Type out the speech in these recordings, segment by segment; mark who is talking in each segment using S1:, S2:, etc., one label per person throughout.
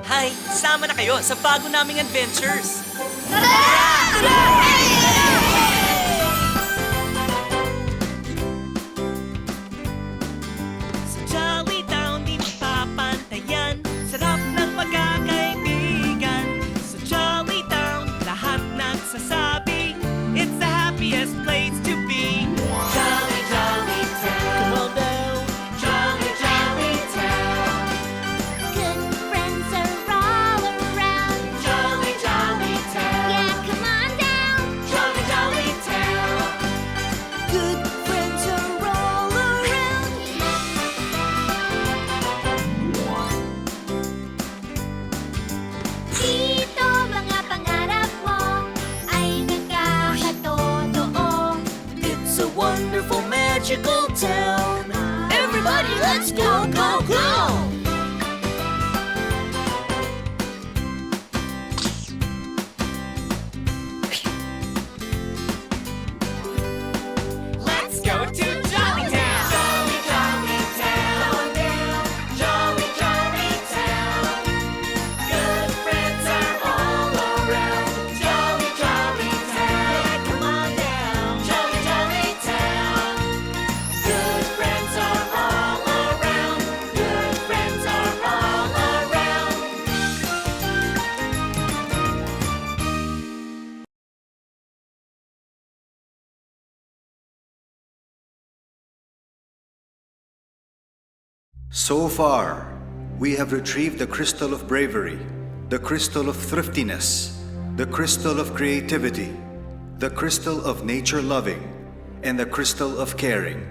S1: Hi! Sama na kayo sa bago naming adventures! Sa Jolly Town, di mapapantayan. Sarap ng pagkakaibigan. Sa Jolly Town, lahat nagsasabi, it's the happiest place to be. Jolly, jolly town. Come on down. Jolly, jolly town.
S2: Good friends are all around.
S1: Jolly, jolly town.
S2: Yeah, come on down.
S1: Jolly, jolly town.
S2: Good friends are all around. Dito mga pangarap mo ay nagkakatotoo.
S1: It's a wonderful, magical town.
S2: Everybody, let's go, go, go!
S1: Let's go to Jolly Town. Jolly, jolly town. Jolly, jolly town. Good friends are all around. Jolly, jolly town. Come on down. Jolly, jolly town. Good friends are all around. Good friends are all around.
S3: So far, we have retrieved the crystal of bravery, the crystal of thriftiness, the crystal of creativity, the crystal of nature loving, and the crystal of caring.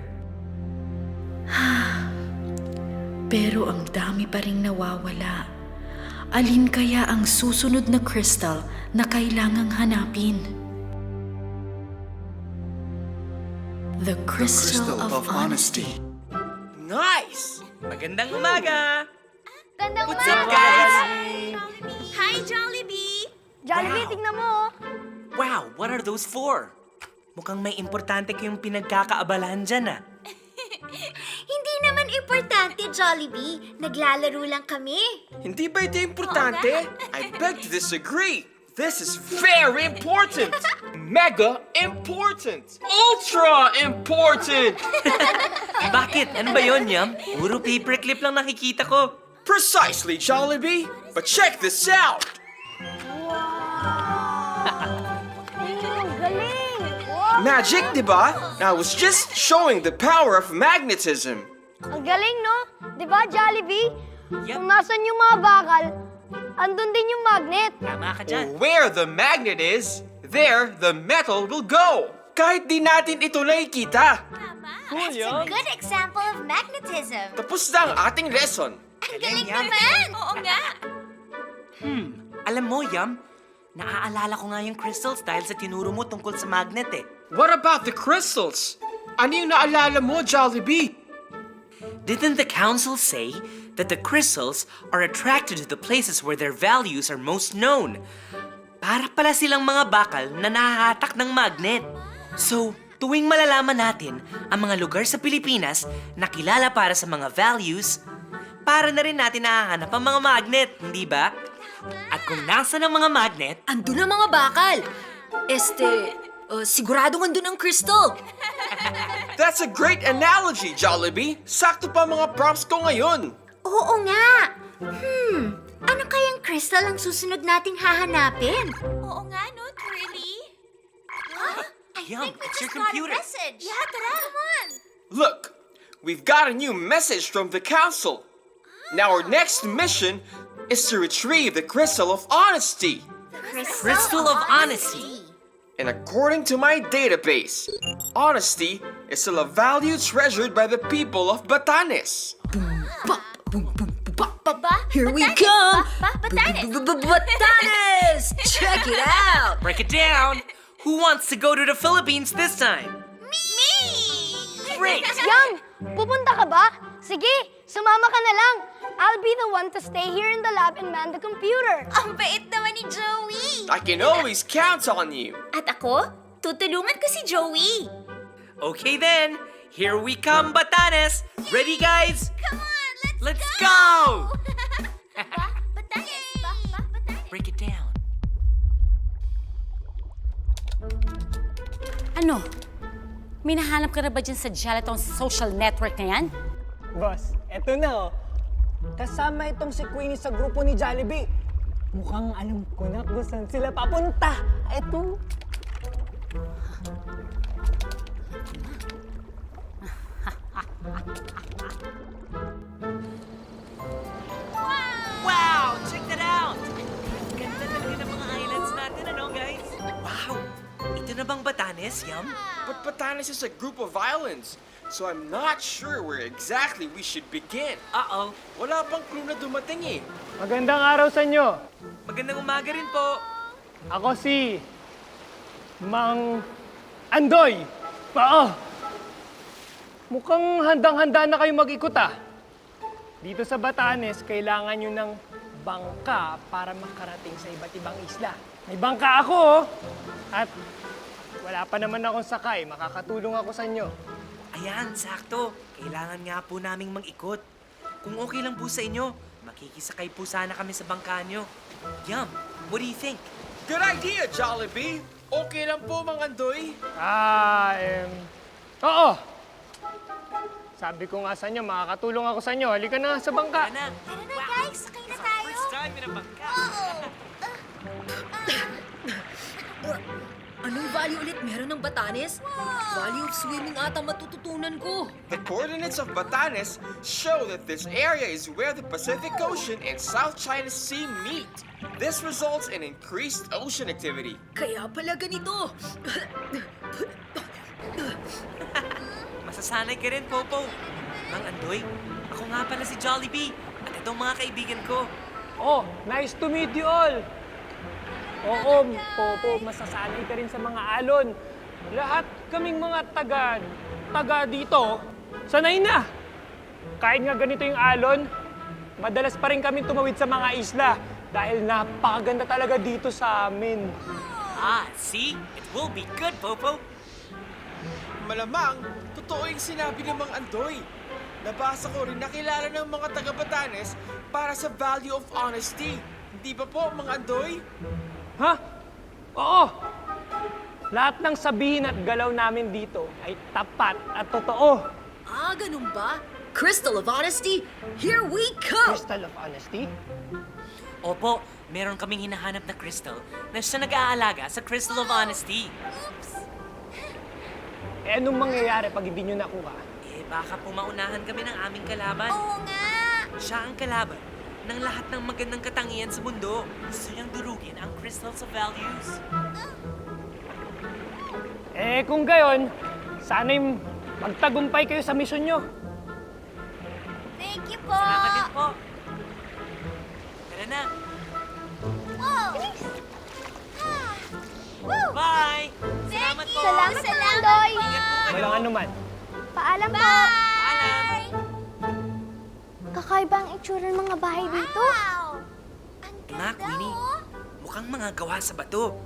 S4: Pero ang dami pa ring nawawala. Alin kaya ang susunod na crystal na kailangang hanapin? The crystal, of honesty.
S1: Nice! Magandang umaga!
S2: Gandang
S1: What's up, guys?
S2: Hi, Jollibee!
S1: Jollibee,
S2: tignan mo!
S1: Wow, what are those for? Mukhang may importante kayong pinagkakaabalahan dyan, ah.
S2: Hindi naman importante, Jollibee. Naglalaro lang kami.
S5: Hindi ba ito importante? I beg to disagree. This is very important. Mega important. Ultra important.
S1: Bakit? Ano ba yun, Yam? Puro paperclip lang nakikita ko.
S5: Precisely, Jollibee. But check this out.
S2: Galing!
S5: Magic, di ba? I was just showing the power of magnetism.
S6: Ang galing, no? Di ba, Jollibee?
S1: Yep.
S6: Kung nasan yung mga bakal, andun din yung magnet.
S1: Tama ka dyan.
S5: Where the magnet is, there the metal will go. Kahit di natin ito nakikita.
S2: That's a good example of magnetism.
S5: Tapos na ang ating lesson.
S2: Ang galing
S1: Yam.
S2: naman! Oo nga!
S1: Alam mo, Yam, naaalala ko nga yung crystals dahil sa tinuro mo tungkol sa magnet, eh.
S5: What about the crystals? Ano yung naalala mo, Jollibee?
S1: Didn't the council say that the crystals are attracted to the places where their values are most known? Para pala silang mga bakal na nahahatak ng magnet. So, tuwing malalaman natin ang mga lugar sa Pilipinas na kilala para sa mga values, para na rin natin nahahanap ang mga magnet, hindi ba? At kung nasa ng mga magnet,
S7: Andun ang mga bakal. Siguradong andun ang crystal.
S5: That's a great analogy, Jollibee. Sakto pa mga props ko ngayon.
S2: Oo nga! Ano kayang crystal ang susunod nating hahanapin? Oo nga, no, Twirly?
S1: Yum, it's your computer.
S2: Yeah, tara! Come on!
S5: Look, we've got a new message from the council. Now our next mission is to retrieve the crystal of honesty.
S1: Crystal of honesty.
S5: And according to my database, honesty is still a value treasured by the people of Batanes.
S7: Here we
S2: Batanes,
S7: come.
S2: Batanes!
S7: Batanes! Check it out.
S1: Break it down. Who wants to go to the Philippines this time?
S2: Me!
S1: Great.
S6: Yang, pupunta ka ba? Sige, sumama ka na lang. I'll be the one to stay here in the lab and man the computer.
S2: Ang bait naman ni Joey!
S5: I can always count on you.
S2: At ako, tutulungan ko si Joey.
S1: Okay then, here we come, Batanes. Ready, guys?
S2: Come on,
S1: Let's go!
S2: Batanes!
S1: break it down.
S8: Ano? May nahanap ka na ba dyan sa Gelaton social network na yan?
S9: Boss, eto na oh. Kasama itong si Queenie sa grupo ni Jollibee. Mukhang alam ko na kung saan sila papunta. Eto.
S1: Wow! Check that out! Ganda talaga ng mga islands natin, ano, guys? Wow! Ito na bang Batanes, Yum?
S5: But Batanes is a group of islands, so I'm not sure where exactly we should begin.
S1: Uh-oh.
S5: Wala pang clue na dumating eh.
S9: Magandang araw sa inyo.
S1: Magandang umaga rin po.
S9: Ako si Mang Andoy. Oo. Mukhang handang-handa na kayo mag-ikot ah. Dito sa Batanes, kailangan nyo ng bangka para makarating sa iba't ibang isla. May bangka ako oh. At wala pa naman akong sakay. Makakatulong ako sa inyo.
S1: Ayan, sakto. Kailangan nga po naming mag-ikot. Kung okay lang po sa inyo, makikisakay po sana kami sa bangka nyo. Yum, what do you think?
S5: Good idea, Jollibee! Okay lang po, Mang Andoy.
S9: Oo. Sabi ko nga sa inyo, makakatulong ako sa inyo. Halika na sa bangka.
S1: Tara na.
S2: Tara na guys, sakay na tayo.
S1: First time in a bangka.
S7: Anong value ulit meron ng Batanes? Value of swimming ata matututunan ko.
S5: The coordinates of Batanes show that this area is where the Pacific Ocean and South China Sea meet. This results in increased ocean activity.
S7: Kaya pala ganito.
S1: Masasanay ka rin, Popo. Mang Andoy, ako nga pala si Jollibee. At itong mga kaibigan ko.
S9: Oh, nice to meet you all. Oo, Popo, masasanay ka rin sa mga alon. Lahat kaming mga taga dito, sanay na. Kahit nga ganito yung alon, madalas pa rin kami tumawid sa mga isla dahil napakaganda talaga dito sa amin.
S1: Ah, see? It will be good, Popo.
S5: Malamang, totoo yung sinabi ng Mang Andoy. Nabasa ko rin na kilala ng mga taga-Batanes para sa value of honesty. Hindi ba po, Mang Andoy?
S9: Ha? Oo! Lahat ng sabihin at galaw namin dito ay tapat at totoo.
S7: Ah, ganun ba? Crystal of Honesty, here we come!
S9: Crystal of honesty?
S1: Opo, meron kaming hinahanap na crystal na siya nag-aalaga sa Crystal of Honesty.
S9: Eh, anong mangyayari pag hindi nyo nakuha?
S1: Eh, baka pumaunahan kami ng aming kalaban.
S2: Oo nga.
S1: Siya ang kalaban ng lahat ng magandang katangian sa mundo. Gusto niyang durugin ang crystals of values.
S9: Eh, kung gayon, sana'y magtagumpay kayo sa misyon nyo.
S2: Thank you po.
S1: Salamat din po. Tara na.
S2: Wow. Ah. Woo.
S1: Bye! Salamat po!
S6: Salamat,
S2: Salamat
S6: Andoy.
S2: po.
S1: Ingat po kayo.
S9: Walang anuman.
S6: Paalam po.
S1: Paalam!
S6: Kakaiba ang itsura ng mga bahay dito.
S2: Wow. Ang
S1: Nga,
S2: ganda
S1: Queenie.
S2: oh.
S1: Mukhang mga gawa sa bato.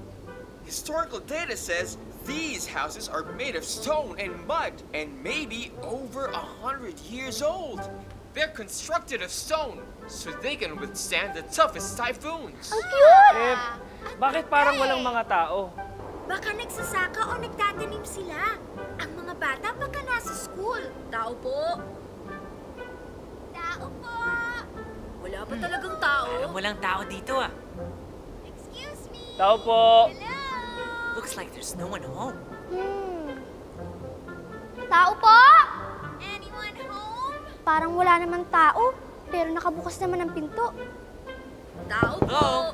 S5: Historical data says these houses are made of stone and mud and maybe over 100 years old. They're constructed of stone so they can withstand the toughest typhoons.
S9: Eh, bakit parang walang mga tao?
S2: Baka nagsasaka o nagtatanim sila. Ang mga bata baka nasa school.
S7: Tao po.
S2: Tao po.
S7: Wala pa talagang tao.
S1: Parang walang tao dito ah.
S2: Excuse me.
S9: Tao po.
S2: Hello.
S1: Looks like there's no one home.
S6: Tao po!
S2: Anyone home?
S6: Parang wala naman tao, pero nakabukas naman ang pinto.
S7: Tao po.
S1: Hello?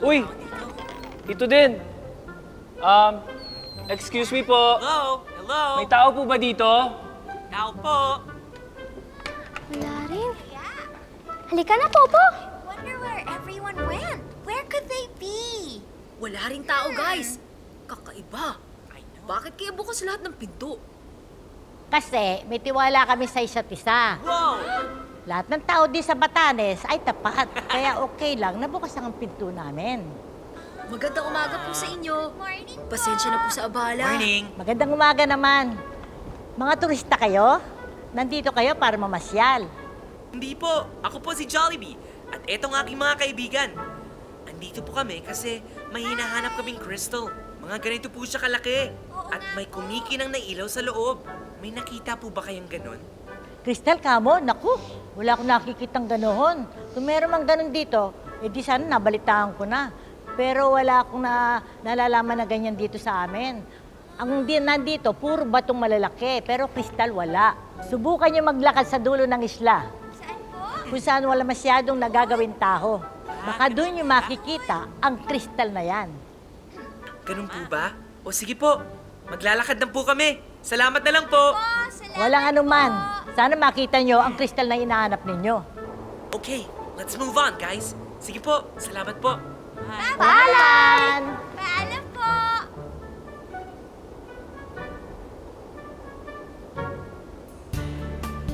S9: Uy, ito din. Excuse me po.
S1: Hello? Hello?
S9: May tao po ba dito?
S1: Tao po.
S6: Wala rin.
S2: Yeah.
S6: Halika na, Popo!
S2: Wonder where everyone went. Where could they be?
S7: Wala ring tao, guys. Kakaiba.
S1: I know.
S7: Bakit kaya bukas lahat ng pinto?
S10: Kasi may tiwala kami sa isa't isa.
S1: Wow!
S10: Lahat ng tao din sa Batanes ay tapat. Kaya okay lang na bukas ang pinto namin.
S7: Magandang umaga po sa inyo.
S2: Morning po.
S7: Pasensya na po sa abala.
S1: Morning.
S10: Magandang umaga naman. Mga turista kayo? Nandito kayo para mamasyal.
S1: Hindi po. Ako po si Jollibee. At eto ang aking mga kaibigan. Andito po kami kasi may hinahanap kaming crystal. Mga ganito po siya kalaki. At may kumikinang na ilaw sa loob. May nakita po ba kayang ganon?
S10: Crystal kamo, naku, wala akong nakikitang ganoon. Kung meron mang ganon dito, edi sana nabalitaan ko na. Pero wala akong nalalaman na ganyan dito sa amin. Ang nandito, puro batong malalaki, pero kristal wala. Subukan niyo maglakad sa dulo ng isla.
S2: Saan po?
S10: Kung saan wala masyadong nagagawin taho. Baka doon niyo makikita ang kristal na yan.
S1: Ganun po ba? O sige po, maglalakad na po kami. Salamat na lang po.
S10: Walang anuman. Sana makita niyo ang kristal na hinahanap ninyo.
S1: Okay, let's move on, guys. Sige po, salamat po.
S10: Paalam!
S2: Paalam po!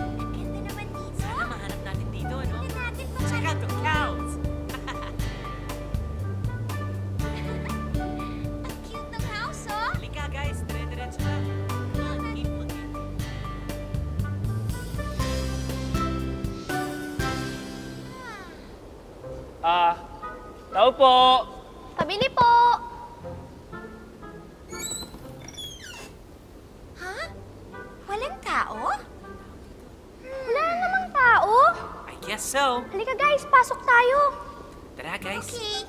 S2: Ang ganda naman dito.
S1: Sana mahanap natin dito, ano?
S2: Tingnan natin kung
S1: Check out the cows.
S2: ang cute ng house, oh!
S1: Halika, guys. Dire-diretso lang. Come on, keep looking.
S9: Tao po.
S6: Pabili po.
S2: Ha? Walang tao?
S6: Wala na namang tao.
S1: I guess so.
S6: Halika guys, pasok tayo.
S1: Tara, guys.
S2: Okay.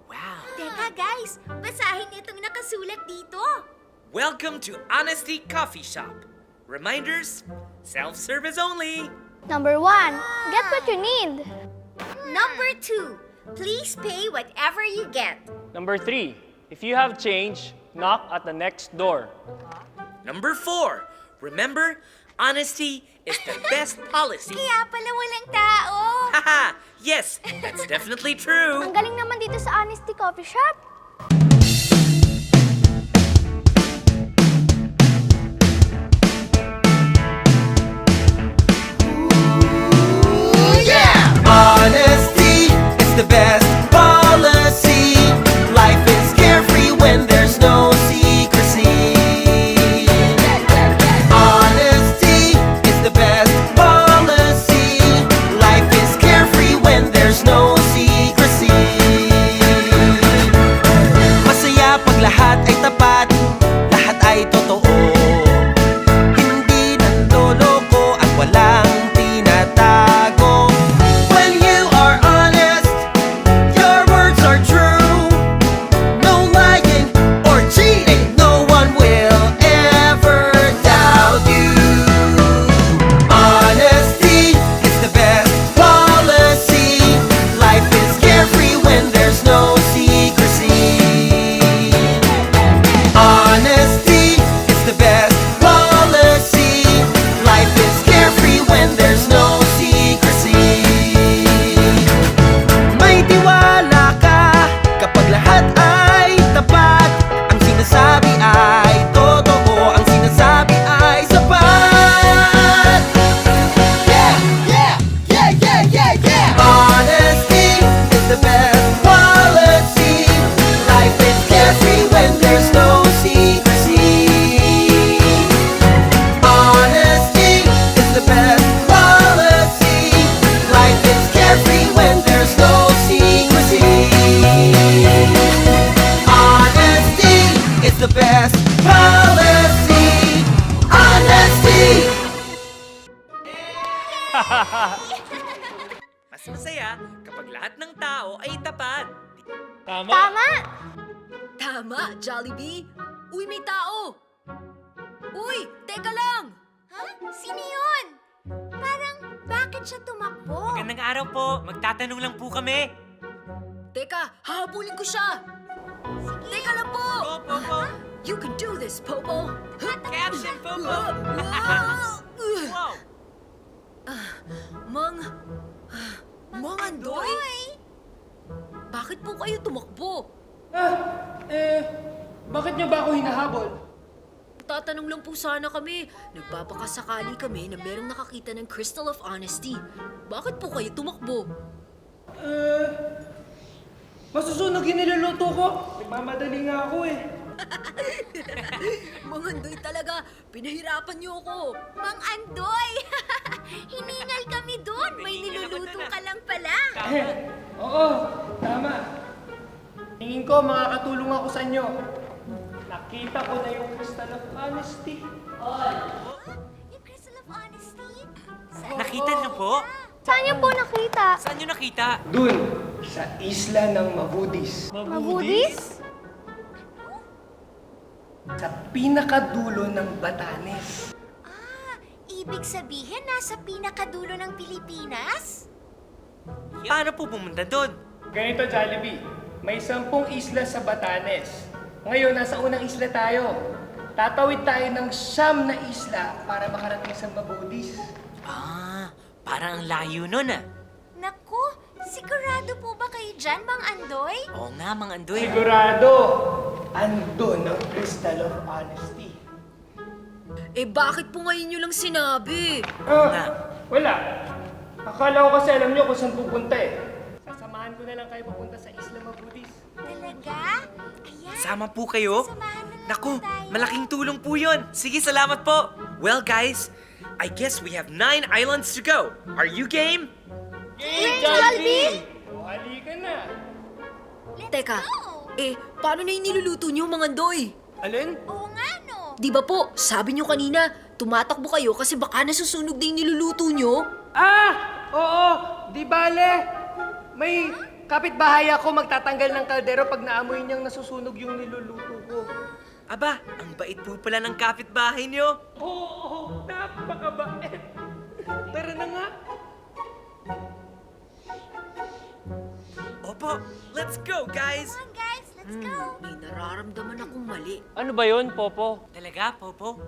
S1: Wow.
S2: Teka guys, basahin itong nakasulat dito.
S1: Welcome to Honesty Coffee Shop. Reminders, self-service only.
S6: Number 1, get what you need.
S2: Number 2, please pay whatever you get.
S9: Number 3, if you have change, knock at the next door.
S1: Number 4, remember, honesty is the best policy.
S2: Kaya pala walang tao.
S1: Haha, yes, that's definitely true.
S6: Ang galing naman dito sa Honesty Coffee Shop.
S11: Honesty is the best policy. Life is carefree when there's no secrecy. Honesty is the best policy. Life is carefree when there's no secrecy. Masaya pag lahat ay tapat, lahat ay totoo. Hindi nandoloko at walang tinatago. When you are honest, your words are true. No lying or cheating, no one will ever doubt you. Honesty is the best policy. Life is carefree when there's no secrecy. Honesty is the best policy. Life is carefree when there's no secrecy. May tiwala ka kapag lahat ay tapat. Ang sinasabi ay totoo, ang sinasabi ay sapat. Yeah, yeah, yeah, yeah, yeah, yeah. Honesty is the best policy. Life is carefree when there's no secrecy. Honesty is the best policy. Life is carefree when there's no secrecy. Honesty is the best policy. Honesty.
S1: Mas masaya kapag lahat ng tao ay tapat.
S9: Tama.
S6: Tama.
S7: Tama, Jollibee. Uy, may tao. Uy, teka lang.
S2: Ha? Sino yun? Parang, bakit siya tumakbo?
S1: Magandang araw po. Magtatanong lang po kami.
S7: Teka, hahabulin ko siya. Teka lang po.
S1: Popo.
S7: You can do this, Popo.
S1: Caption, Popo. Wow.
S7: Mang Andoy? Bakit po kayo tumakbo?
S9: Bakit niyo ba ako hinahabol?
S7: Tatanong lang po sana kami. Nagpapakasakali kami na merong nakakita ng Crystal of Honesty. Bakit po kayo tumakbo?
S9: Masusunog yung niluluto ko. Nagmamadali nga ako eh.
S7: Mang Andoy talaga, pinahirapan niyo ako.
S2: Mang Andoy!
S9: Oo, tama. Tingin ko makakatulong ako sa inyo. Nakita ko na yung Crystal of Honesty.
S2: Yung Crystal of Honesty?
S1: Nakita niyo po?
S6: Saan niyo po nakita?
S1: Saan niyo nakita?
S9: Dun, sa isla ng Mabudis.
S6: Mabudis?
S9: Sa pinakadulo ng Batanes.
S2: Ibig sabihin, nasa pinakadulo ng Pilipinas?
S1: Paano po pumunta doon?
S9: Ganito, Jollibee. May 10 isla sa Batanes. Ngayon, nasa unang isla tayo. Tatawid tayo ng 9 na isla para makarating sa Mabudis.
S1: Ah, parang ang layo nun ah.
S2: Naku, sigurado po ba kayo dyan, Mang Andoy?
S1: Oo nga, Mang Andoy.
S9: Sigurado, andun ang Crystal of Honesty.
S7: Eh bakit po ngayon nyo lang sinabi?
S9: Wala. Akala ko kasi alam nyo kung saan pupunta eh. Sasamahan ko na lang kayo papunta sa Isla Mabudis.
S2: Talaga? Ayan.
S1: Sama po kayo?
S2: Samahan na lang
S1: Naku,
S2: tayo.
S1: malaking tulong po yun. Sige, salamat po. Well, guys, I guess we have 9 islands to go. Are you game?
S6: Jollibee!
S9: O, halika na.
S7: Teka, paano na yung niluluto nyo, mga Andoy?
S9: Alin?
S2: Oo nga, no?
S7: Di ba po, sabi nyo kanina, tumatakbo kayo kasi baka nasusunog na yung niluluto nyo?
S9: Oo, di bale. May kapitbahay ako magtatanggal ng kaldero pag naamoy niyang nasusunog yung niluluto ko.
S1: Aba, ang bait po pala ng kapitbahay niyo.
S9: Oo, napakabait. Tara na nga.
S1: Opo, let's go, guys.
S2: Come on, guys, let's go.
S7: May nararamdaman akong mali.
S9: Ano ba yun, Popo?
S1: Talaga, Popo?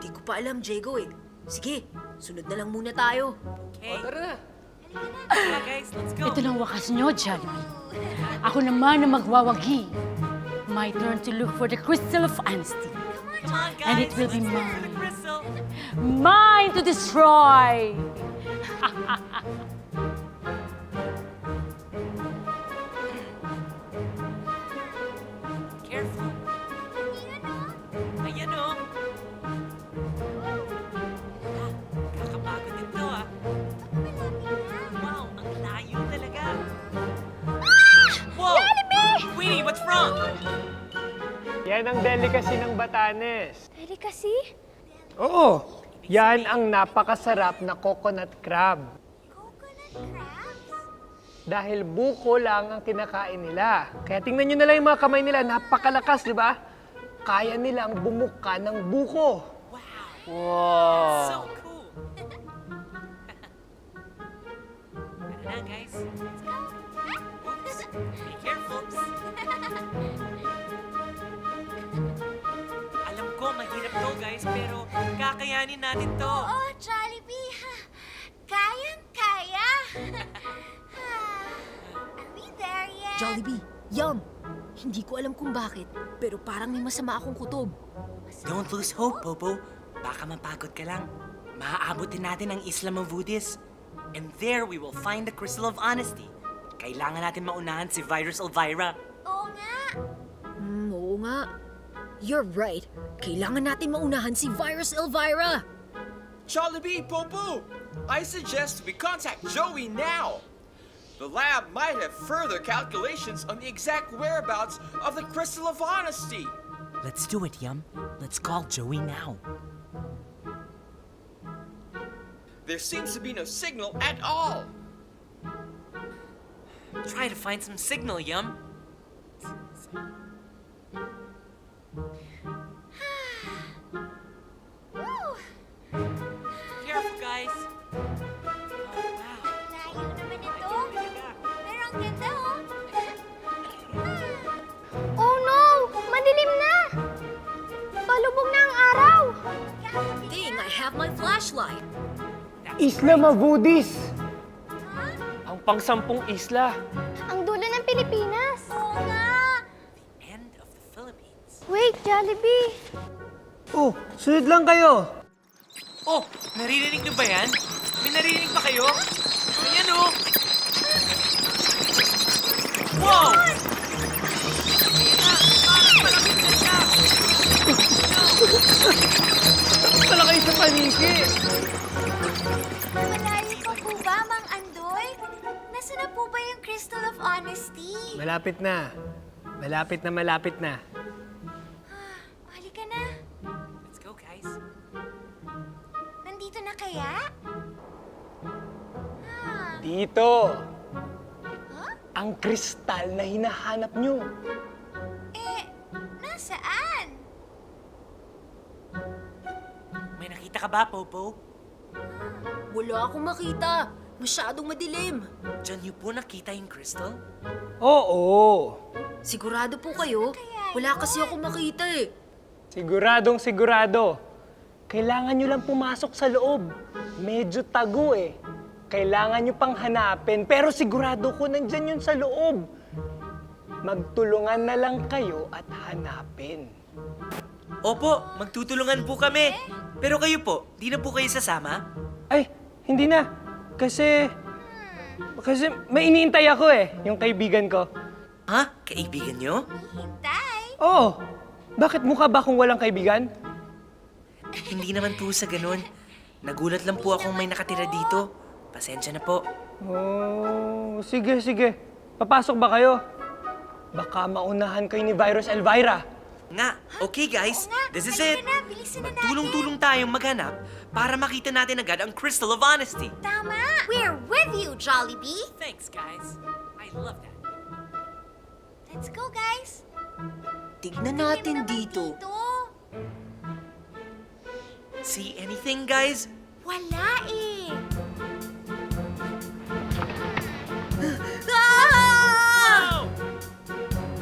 S7: Di ko pa alam, Diego eh. Sige, sunod na lang muna tayo.
S1: Okay.
S9: Tara na.
S1: Tara, guys, let's go.
S8: Ito lang wakas nyo, Jollibee. Ako naman ang magwawagi. My turn to look for the Crystal of Honesty.
S1: Come on, guys.
S8: And it will be
S1: let's go for
S8: mine.
S1: the crystal.
S8: Mine to destroy!
S1: Careful. Ayan o. Kakapagod ito ah. Wow, ang layo talaga. Whoa! Queenie, what's wrong?
S9: Yan ang delicacy ng Batanes.
S6: Delicacy?
S9: Oo, yan ang napakasarap na coconut crab.
S2: Coconut crabs?
S9: Dahil buko lang ang kinakain nila. Kaya tingnan nyo na lang yung mga kamay nila, napakalakas, di ba? Kaya nilang bumuka ng buko. Wow!
S1: So cool. Tara na, guys. Let's go. Oops. Be careful. Alam ko, mahirap to, guys, pero kakayanin natin to.
S2: Oo, Jollibee. Kayang-kaya. Are we there yet?
S7: Jollibee, Yum! Hindi ko alam kung bakit, pero parang may masama akong kutob.
S1: Don't lose hope, Popo. Baka mapagod ka lang. Maaabot din natin ang Isla Mabudis. And there we will find the Crystal of Honesty. Kailangan natin maunahan si Virus Elvira.
S2: Oo nga.
S7: Oo nga. You're right. Kailangan natin maunahan si Virus Elvira.
S5: Jollibee, Popo! I suggest we contact Joey now. The lab might have further calculations on the exact whereabouts of the Crystal of Honesty.
S1: Let's do it, Yum. Let's call Joey now.
S5: There seems to be no signal at all.
S1: Try to find some signal, Yum. Careful, guys. Oh, wow.
S2: Layo naman ito. Pero ang ganda, oh.
S6: Oh no! Madilim na! Palubog na ang araw!
S7: Ding, I have my flashlight.
S9: Isla Mabudis! Ang pang-10 isla.
S6: Ang dulo ng Pilipinas!
S2: Oo nga.
S1: End of the Philippines.
S6: Wait, Jollibee!
S9: Oh, sunod lang kayo.
S1: Oh, naririnig niyo ba yan? May naririnig ba kayo? Ayan oh! Wow!
S9: Tala kayo sa paniki.
S2: Malayo pa po ba, Mang Andoy? Nasaan na po ba yung Crystal of Honesty.
S9: Malapit na. Malapit na, malapit na.
S2: Halika na.
S1: Let's go, guys.
S2: Nandito na kaya?
S9: Dito. Ang kristal na hinahanap nyo.
S2: Nasaan?
S1: May nakita ka ba, Popo?
S7: Wala akong makita. Masyadong madilim.
S1: Diyan niyo po nakita yung crystal?
S9: Oo.
S7: Sigurado po kayo? Wala kasi ako makita eh.
S9: Siguradong sigurado. Kailangan nyo lang pumasok sa loob. Medyo tago eh. Kailangan nyo pang hanapin, pero sigurado ko nandyan yun sa loob. Magtulungan na lang kayo at hanapin.
S1: Opo, magtutulungan po kami. Pero kayo po, di na po kayo sasama?
S9: Ay, hindi na. Kasi may iniintay ako eh, yung kaibigan ko.
S1: Ha? Kaibigan niyo?
S2: Hintay.
S9: Oo. Bakit mukha ba akong walang kaibigan?
S1: Hindi naman po sa ganun. Nagulat lang po akong may nakatira dito. Pasensya na po.
S9: Oh, sige, sige. Papasok ba kayo? Baka maunahan kayo ni Virus Elvira.
S1: Nga, okay guys, this is it.
S2: Halika na, bilisan na natin.
S1: Tulong-tulong tayong maghanap para makita natin agad ang Crystal of Honesty.
S2: Tama. We're with you, Jollibee.
S1: Thanks, guys. I love that.
S2: Let's go, guys.
S7: Tignan natin dito.
S1: See anything, guys?
S2: Wala eh.
S1: Wow!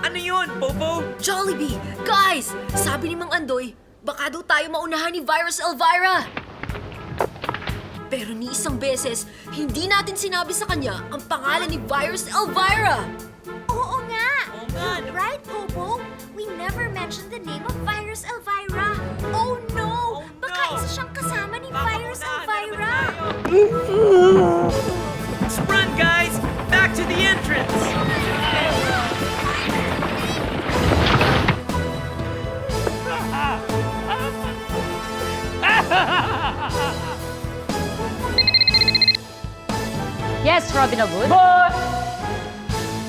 S1: Ano yun, Popo?
S7: Jollibee! Guys! Sabi ni Mang Andoy, baka daw tayo maunahan ni Virus Elvira. Pero ni isang beses, hindi natin sinabi sa kanya ang pangalan ni Virus Elvira.
S2: Oo nga.
S1: Oo nga,
S2: You're right, Popo. We never mentioned the name of Virus Elvira. Oh no! Baka isa siyang kasama ni Virus Elvira.
S1: Let's run, guys! Back to the entrance!
S8: Yes, Robin Hood?
S9: Boss!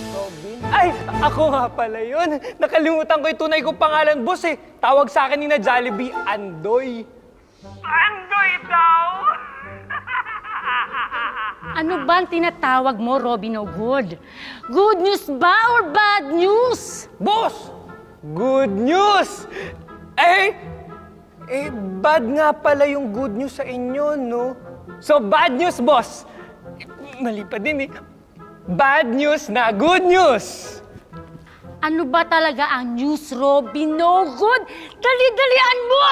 S9: Robin? Ay, ako nga pala yun. Nakalimutan ko yung tunay kong pangalan, boss eh. Tawag sa akin ni na Jollibee, Andoy. Andoy daw?
S8: Ano ba ang tinatawag mo, Robin Hood? Good news ba or bad news?
S9: Boss! Good news! Bad nga pala yung good news sa inyo, no? So, bad news, boss! Mali pa din eh. Bad news na good news!
S8: Ano ba talaga ang news, Robin Hood? Dali-dalian mo!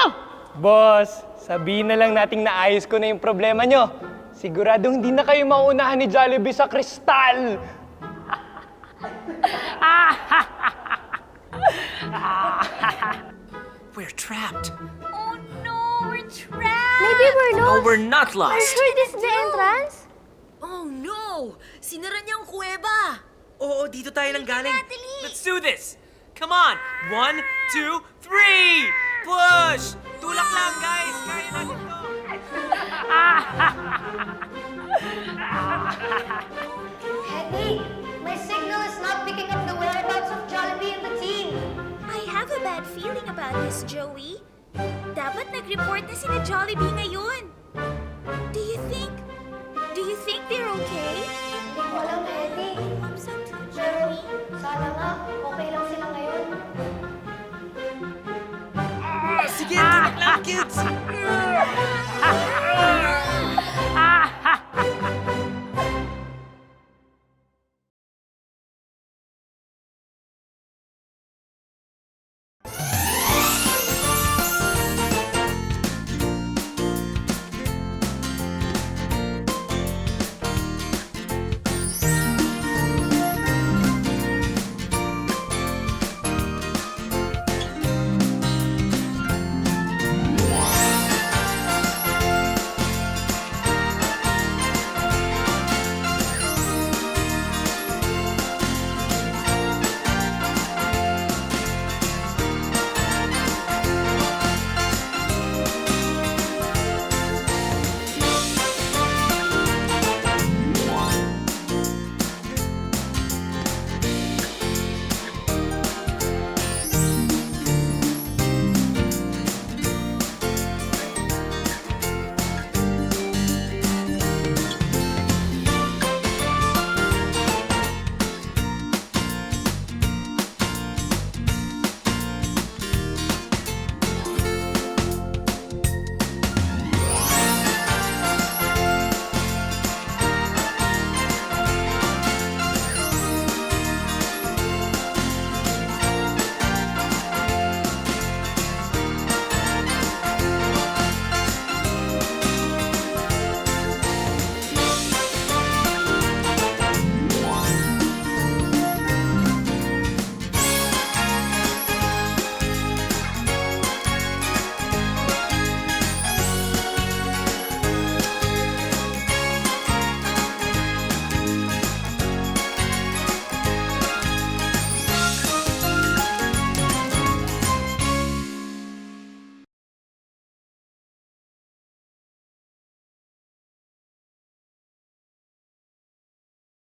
S9: Boss, sabihin na lang nating naayos ko na yung problema nyo. Siguradong hindi na kayo mauunahan ni Jollibee sa kristal.
S1: We're trapped.
S2: Oh no, we're trapped.
S6: Maybe we're
S1: No,
S6: lost.
S1: we're not
S6: Are you
S1: lost.
S6: sure this is the entrance?
S7: Oh no! Sinara niya ang kuweba!
S1: Oo, dito tayo lang galing.
S2: Natalie.
S1: Let's do this! Come on! 1, 2, 3! Push! Tulak lang, guys! Kaya natin to!
S6: Eddie, my signal is not picking up the whereabouts of Jollibee and the team.
S2: I have a bad feeling about this, Joey. Dapat nag-report na sina Jollibee ngayon. Do you think they're okay?
S6: Hindi ko alam, Eddie.
S2: Hope so too,
S6: Pero
S2: Joey.
S6: sana nga, okay lang sila ngayon.
S1: Sige, tulak lang, kids!